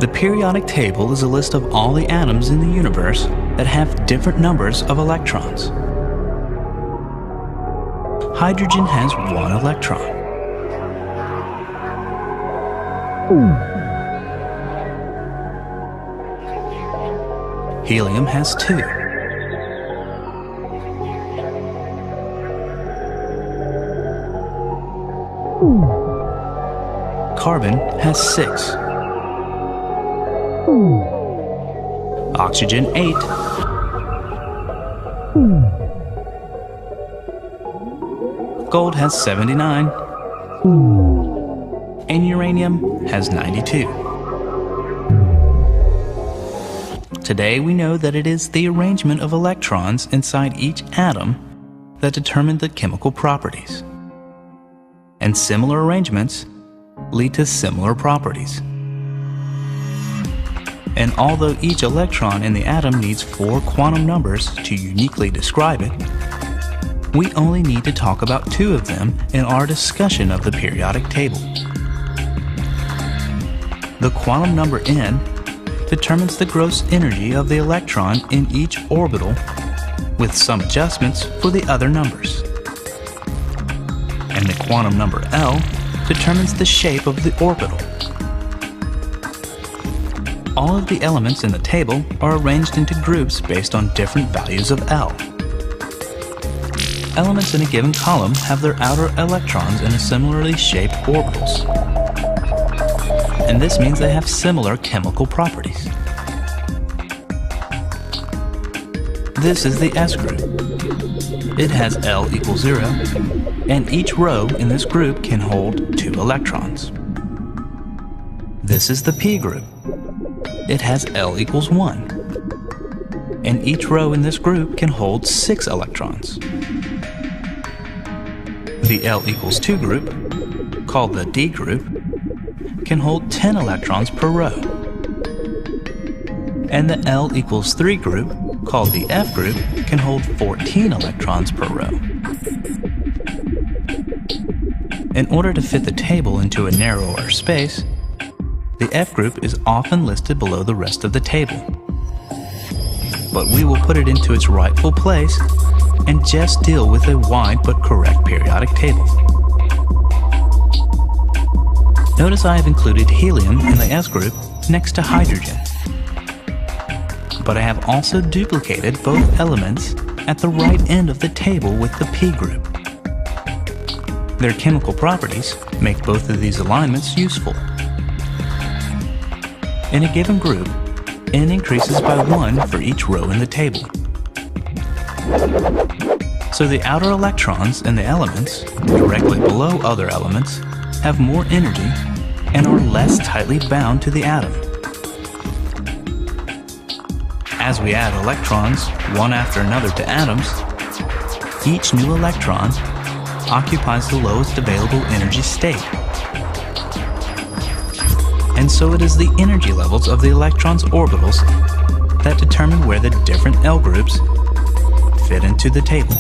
The periodic table is a list of all the atoms in the universe that have different numbers of electrons. Hydrogen has 1 electron. Helium has 2. Carbon has 6. Oxygen 8. Gold has 79. And uranium has 92. Today we know that it is the arrangement of electrons inside each atom that determine the chemical properties. And similar arrangements lead to similar properties. And although each electron in the atom needs 4 quantum numbers to uniquely describe it, we only need to talk about 2 of them in our discussion of the periodic table. The quantum number n determines the gross energy of the electron in each orbital, with some adjustments for the other numbers. And the quantum number L determines the shape of the orbital. All of the elements in the table are arranged into groups based on different values of L. Elements in a given column have their outer electrons in a similarly shaped orbitals. And this means they have similar chemical properties. This is the S group. It has L equals 0, and each row in this group can hold 2 electrons. This is the P group. It has L equals 1, and each row in this group can hold 6 electrons. The L equals 2 group, called the D group, can hold 10 electrons per row. And the L equals 3 group, called the F group, can hold 14 electrons per row. In order to fit the table into a narrower space, the F group is often listed below the rest of the table. But we will put it into its rightful place and just deal with a wide but correct periodic table. Notice I have included helium in the S group next to hydrogen. But I have also duplicated both elements at the right end of the table with the P group. Their chemical properties make both of these alignments useful. In a given group, n increases by 1 for each row in the table. So the outer electrons in the elements, directly below other elements, have more energy and are less tightly bound to the atom. As we add electrons, one after another to atoms, each new electron occupies the lowest available energy state. And so it is the energy levels of the electrons' orbitals that determine where the different L groups fit into the table.